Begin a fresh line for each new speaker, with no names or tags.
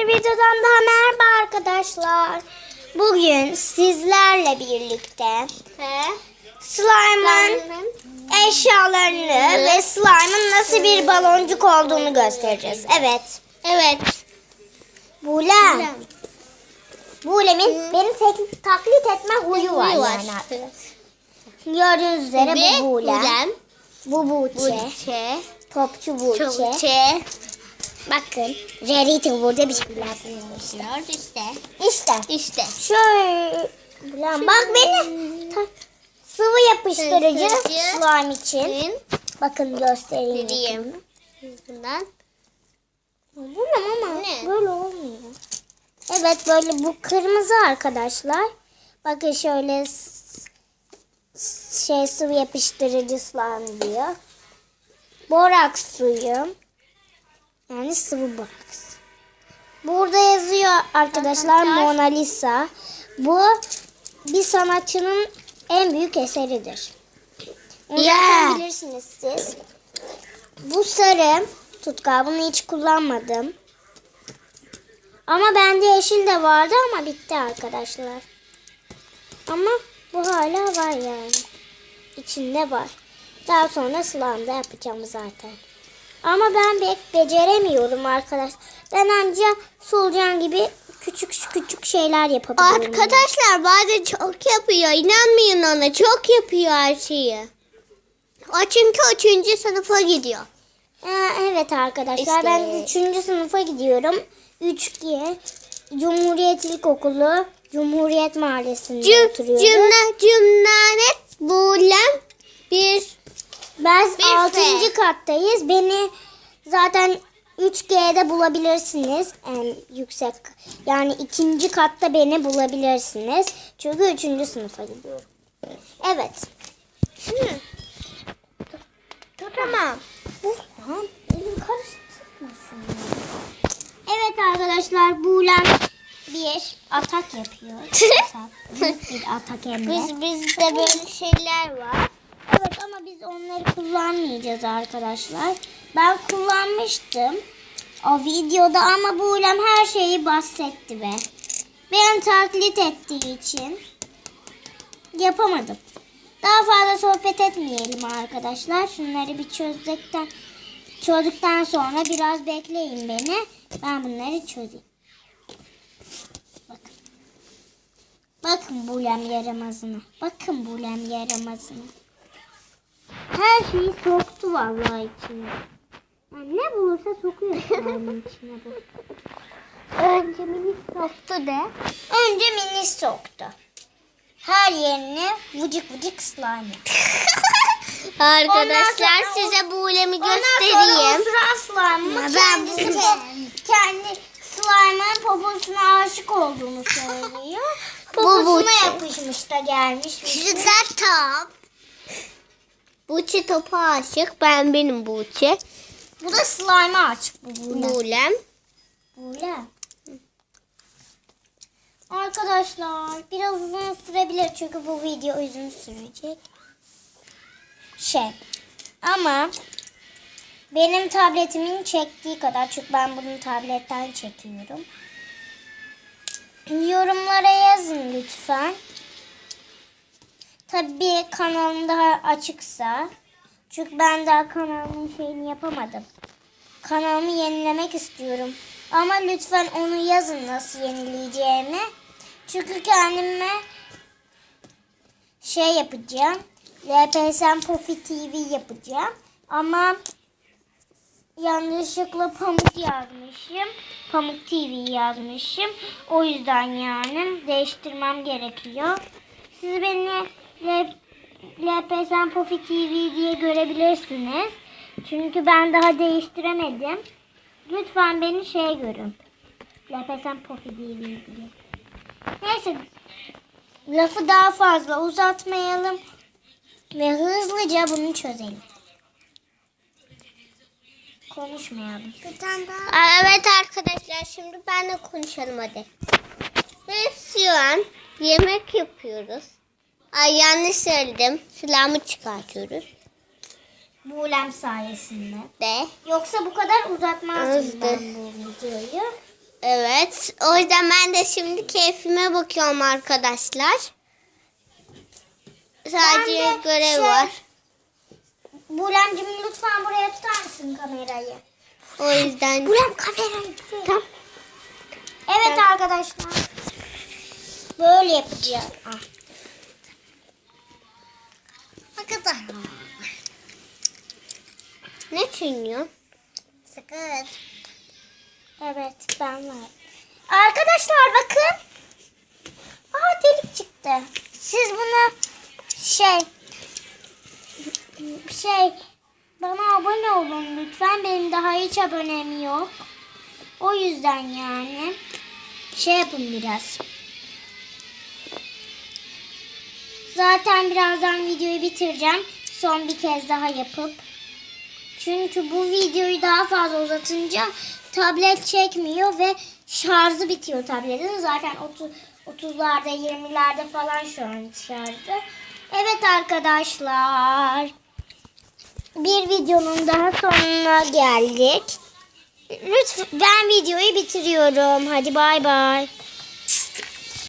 bir videodan daha merhaba arkadaşlar. Bugün sizlerle birlikte slime'ın eşyalarını ve slime'ın nasıl bir baloncuk olduğunu göstereceğiz. Evet. Bulem'in beni taklit etme huyu var yani arkadaşlar. Gördüğünüz üzere bu Bulem. Bu Buğçe. Topçu Buğçe. Bakın. Rarity burada bir şeyler bulmuşlar. İşte. Şöyle. Bak beni. Sıvı yapıştırıcı slime için. Bakın göstereyim.
Bundan.
Bu ne ama? Böyle olmuyor. Evet böyle bu kırmızı arkadaşlar. Bakın şöyle sıvı yapıştırıcı slime diyor. Boraks suyu. Yani sıvı boraks. Burada yazıyor arkadaşlar Mona Lisa. Bu bir sanatçının en büyük eseridir. Onu zaten bilirsiniz siz. Bu sarı tutkal. Bunu hiç kullanmadım. Ama bende yeşil de vardı ama bitti arkadaşlar. Ama bu hala var yani. İçinde var. Daha sonra slime'da yapacağım zaten. Ama ben pek beceremiyorum arkadaşlar. Ben ancak solucan gibi küçük şeyler yapabiliyorum.
Arkadaşlar bazen çok yapıyor. İnanmayın ona. Çok yapıyor her şeyi. O çünkü 3. sınıfa gidiyor.
Evet arkadaşlar ben 3. sınıfa gidiyorum. 3G Cumhuriyet İlkokulu Cumhuriyet Mahallesi'nde oturuyorum.
Cümlanet Bulem
Ben 6. kattayız. Beni zaten 3G'de bulabilirsiniz. En yüksek. Yani 2. katta beni bulabilirsiniz. Çünkü 3. sınıfa gidiyorum. Evet.
Tamam.
Elim karıştırmasın. Evet arkadaşlar Bulem bir atak yapıyor. Bir atak hem de.
Bizde böyle şeyler var.
Evet ama biz onları kullanmayacağız arkadaşlar. Ben kullanmıştım o videoda ama Bulem her şeyi bahsetti ve beni taklit ettiği için yapamadım. Daha fazla sohbet etmeyelim arkadaşlar. Şunları bir çözdükten sonra biraz bekleyin beni. Ben bunları çözeyim. Bakın Bulem yaramazına. Her şeyi soktu vallahi içine. Yani ne bulursa sokuyor slime'ın içine bu.
Önce mini soktu de.
Önce mini soktu. Her yerine vıcık slime.
Arkadaşlar size Bulem'i göstereyim.
Ondan sonra o sıra slime'ı kendi slime'ın poposuna aşık olduğunu söylüyor. Poposuna yapışmış da gelmiş.
Top. Buğçe topa aşık. Benim Buğçe.
Bu da slime'a aşık bu
Bulem.
Arkadaşlar biraz uzun sürebilir çünkü bu video uzun sürecek. Ama benim tabletimin çektiği kadar çünkü ben bunu tabletten çekiyorum. Yorumlara yazın lütfen. Tabii kanalım daha açıksa. Çünkü ben daha kanalımın şeyini yapamadım. Kanalımı yenilemek istiyorum. Ama lütfen onu yazın nasıl yenileyeceğimi. Çünkü kendime yapacağım. LPSM Pofi TV yapacağım. Ama yanlışlıkla Pamuk yazmışım. Pamuk TV yazmışım. O yüzden yani değiştirmem gerekiyor. Siz beni LPSM Pofi TV diye görebilirsiniz. Çünkü ben daha değiştiremedim. Lütfen beni görün. LPSM Pofi TV diye. Neyse. Lafı daha fazla uzatmayalım. Ve hızlıca bunu çözelim. Konuşmayalım.
Evet arkadaşlar şimdi ben de konuşalım hadi. Biz şu an yemek yapıyoruz. Yanlış söyledim. Slime'ı çıkartıyoruz.
Bulem sayesinde.
De.
Yoksa bu kadar uzatmazdım ben bu videoyu.
Evet. O yüzden ben de şimdi keyfime bakıyorum arkadaşlar. Sadece
Ben de
görev var.
Bulemcim lütfen buraya tutar mısın kamerayı?
O yüzden.
Bulem kamerayı tutuyor.
Tamam.
Evet arkadaşlar. Böyle yapacağız. Arkadaşlar.
Ne çınlıyor?
Sakın. Evet ben var. Arkadaşlar bakın. Delik çıktı. Siz bunu bana abone olun lütfen. Benim daha hiç abonem yok. O yüzden yani yapın biraz. Zaten birazdan videoyu bitireceğim. Son bir kez daha yapıp. Çünkü bu videoyu daha fazla uzatınca tablet çekmiyor ve şarjı bitiyor tabletin. Zaten 30'larda 20'lerde falan şu an şarjı. Evet arkadaşlar. Bir videonun daha sonuna geldik. Lütfen ben videoyu bitiriyorum. Hadi bay bay.